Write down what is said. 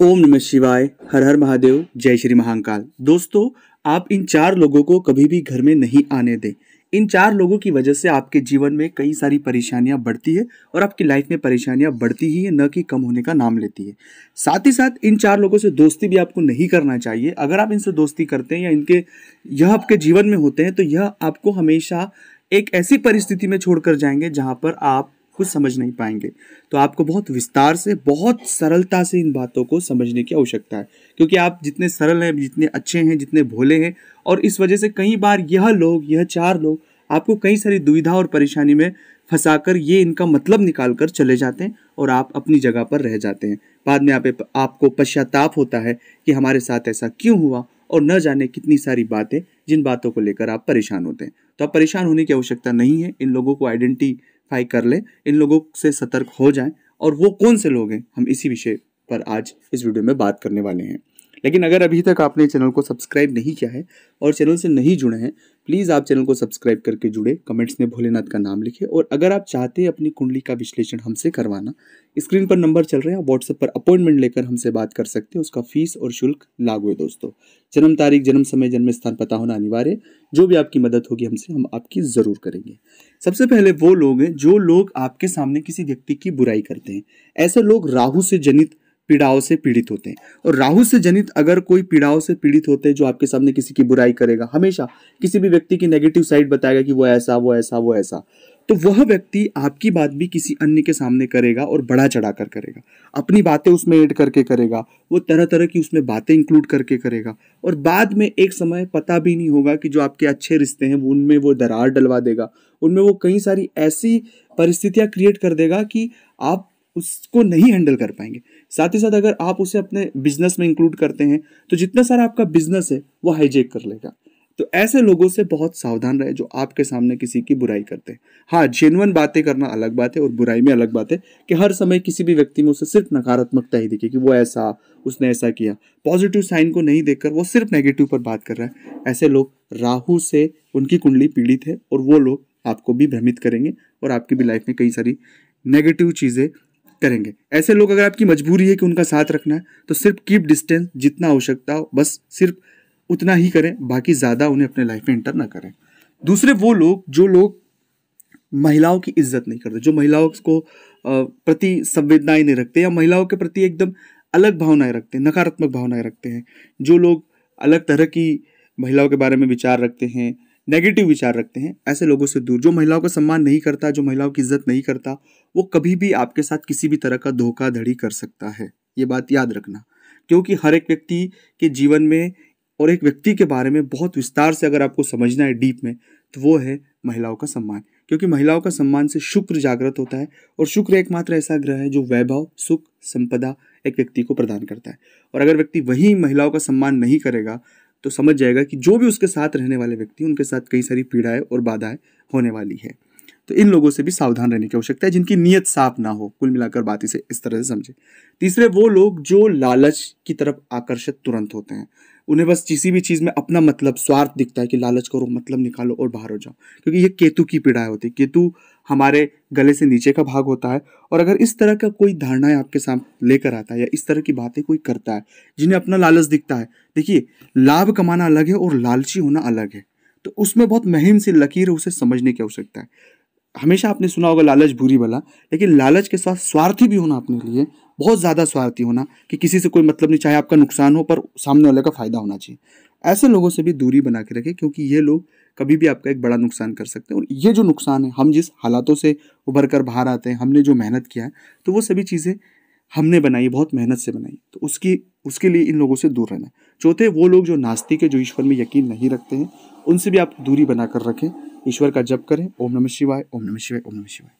ओम नमः शिवाय। हर हर महादेव। जय श्री महाकाल। दोस्तों, आप इन चार लोगों को कभी भी घर में नहीं आने दें। इन चार लोगों की वजह से आपके जीवन में कई सारी परेशानियां बढ़ती है और आपकी लाइफ में परेशानियां बढ़ती ही है, न कि कम होने का नाम लेती है। साथ ही साथ इन चार लोगों से दोस्ती भी आपको नहीं करना चाहिए। अगर आप इनसे दोस्ती करते हैं या यह आपके जीवन में होते हैं तो यह आपको हमेशा एक ऐसी परिस्थिति में छोड़कर जाएंगे जहां पर आप कुछ समझ नहीं पाएंगे। तो आपको बहुत विस्तार से, बहुत सरलता से इन बातों को समझने की आवश्यकता है, क्योंकि आप जितने सरल हैं, जितने अच्छे हैं, जितने भोले हैं, और इस वजह से कई बार यह चार लोग आपको कई सारी दुविधा और परेशानी में फंसाकर ये इनका मतलब निकाल कर चले जाते हैं और आप अपनी जगह पर रह जाते हैं। बाद में आपको पश्चाताप होता है कि हमारे साथ ऐसा क्यों हुआ, और न जाने कितनी सारी बातें जिन बातों को लेकर आप परेशान होते हैं। तो आप परेशान होने की आवश्यकता नहीं है। इन लोगों को आइडेंटिफाई कर लें, इन लोगों से सतर्क हो जाएं, और वो कौन से लोग हैं, हम इसी विषय पर आज इस वीडियो में बात करने वाले हैं। लेकिन अगर अभी तक आपने चैनल को सब्सक्राइब नहीं किया है और चैनल से नहीं जुड़े हैं, प्लीज़ आप चैनल को सब्सक्राइब करके जुड़े, कमेंट्स में भोलेनाथ का नाम लिखें। और अगर आप चाहते हैं अपनी कुंडली का विश्लेषण हमसे करवाना, स्क्रीन पर नंबर चल रहे हैं, व्हाट्सएप पर अपॉइंटमेंट लेकर हमसे बात कर सकते हैं। उसका फीस और शुल्क लागू है। दोस्तों, जन्म तारीख, जन्म समय, जन्म स्थान पता होना अनिवार्य है। जो भी आपकी मदद होगी हमसे, हम आपकी ज़रूर करेंगे। सबसे पहले वो लोग हैं जो लोग आपके सामने किसी व्यक्ति की बुराई करते हैं। ऐसे लोग राहु से जनित पीड़ाओं से पीड़ित होते हैं। और राहु से जनित अगर कोई पीड़ाओं से पीड़ित होते हैं, जो आपके सामने किसी की बुराई करेगा, हमेशा किसी भी व्यक्ति की नेगेटिव साइड बताएगा कि वो ऐसा, वो ऐसा, वो ऐसा, तो वह व्यक्ति आपकी बात भी किसी अन्य के सामने करेगा और बढ़ा चढ़ा कर करेगा। अपनी बातें उसमें ऐड करके करेगा, वो तरह तरह की उसमें बातें इंक्लूड करके करेगा, और बाद में एक समय पता भी नहीं होगा कि जो आपके अच्छे रिश्ते हैं उनमें वो दरार डलवा देगा। उनमें वो कई सारी ऐसी परिस्थितियां क्रिएट कर देगा कि आप उसको नहीं हैंडल कर पाएंगे। साथ ही साथ अगर आप उसे अपने बिजनेस में इंक्लूड करते हैं तो जितना सारा आपका बिजनेस है वो हाईजेक कर लेगा। तो ऐसे लोगों से बहुत सावधान रहे जो आपके सामने किसी की बुराई करते हैं। हाँ, जेन्युइन बातें करना अलग बात है और बुराई में अलग बात है कि हर समय किसी भी व्यक्ति में उसे सिर्फ नकारात्मकता ही दिखे कि वो ऐसा, उसने ऐसा किया। पॉजिटिव साइन को नहीं देखकर वो सिर्फ नेगेटिव पर बात कर रहा है। ऐसे लोग राहु से, उनकी कुंडली पीड़ित है, और वो लोग आपको भी भ्रमित करेंगे और आपकी भी लाइफ में कई सारी नेगेटिव चीज़ें करेंगे। ऐसे लोग, अगर आपकी मजबूरी है कि उनका साथ रखना है, तो सिर्फ कीप डिस्टेंस, जितना आवश्यकता हो बस सिर्फ उतना ही करें, बाकी ज़्यादा उन्हें अपने लाइफ में एंटर ना करें। दूसरे वो लोग जो लोग महिलाओं की इज्जत नहीं करते, जो महिलाओं को प्रति संवेदनाएं नहीं रखते, या महिलाओं के प्रति एकदम अलग भावनाएं रखते हैं, नकारात्मक भावनाएं रखते हैं, जो लोग अलग तरह की महिलाओं के बारे में विचार रखते हैं, नेगेटिव विचार रखते हैं, ऐसे लोगों से दूर। जो महिलाओं का सम्मान नहीं करता, जो महिलाओं की इज्जत नहीं करता, वो कभी भी आपके साथ किसी भी तरह का धोखाधड़ी कर सकता है। ये बात याद रखना, क्योंकि हर एक व्यक्ति के जीवन में और एक व्यक्ति के बारे में बहुत विस्तार से अगर आपको समझना है डीप में, तो वो है महिलाओं का सम्मान। क्योंकि महिलाओं का सम्मान से शुक्र जागृत होता है, और शुक्र एकमात्र ऐसा ग्रह है जो वैभव, सुख, संपदा एक व्यक्ति को प्रदान करता है। और अगर व्यक्ति वही महिलाओं का सम्मान नहीं करेगा तो समझ जाएगा कि जो भी उसके साथ रहने वाले व्यक्ति, उनके साथ कई सारी पीड़ाएं और बाधाएं होने वाली है। तो इन लोगों से भी सावधान रहने की आवश्यकता है, जिनकी नीयत साफ ना हो। कुल मिलाकर बात इसे इस तरह से समझे। तीसरे वो लोग जो लालच की तरफ आकर्षित तुरंत होते हैं। उन्हें बस किसी भी चीज में अपना मतलब, स्वार्थ दिखता है कि लालच करो, मतलब निकालो और बाहर हो जाओ। क्योंकि ये केतु की पीड़ाएं होती है। केतु हमारे गले से नीचे का भाग होता है, और अगर इस तरह का कोई धारणाएं आपके सामने लेकर आता है या इस तरह की बातें कोई करता है जिन्हें अपना लालच दिखता है, देखिए, लाभ कमाना अलग है और लालची होना अलग है। तो उसमें बहुत महीन सी लकीर है, उसे समझने की आवश्यकता है। हमेशा आपने सुना होगा लालच बुरी बला, लेकिन लालच के साथ स्वार्थी भी होना अपने लिए, बहुत ज़्यादा स्वार्थी होना कि किसी से कोई मतलब नहीं, चाहे आपका नुकसान हो पर सामने वाले का फायदा होना चाहिए। ऐसे लोगों से भी दूरी बना के रखें, क्योंकि ये लोग कभी भी आपका एक बड़ा नुकसान कर सकते हैं। और ये जो नुकसान है, हम जिस हालातों से उभर कर बाहर आते हैं, हमने जो मेहनत किया है, तो वो सभी चीज़ें हमने बनाई, बहुत मेहनत से बनाई, तो उसके लिए इन लोगों से दूर रहना है। चौथे वो लोग जो नास्तिक है, जो ईश्वर में यकीन नहीं रखते हैं, उनसे भी आप दूरी बनाकर रखें। ईश्वर का जप करें। ओम नमः शिवाय, ओम नमः शिवाय, ओम नमः शिवाय।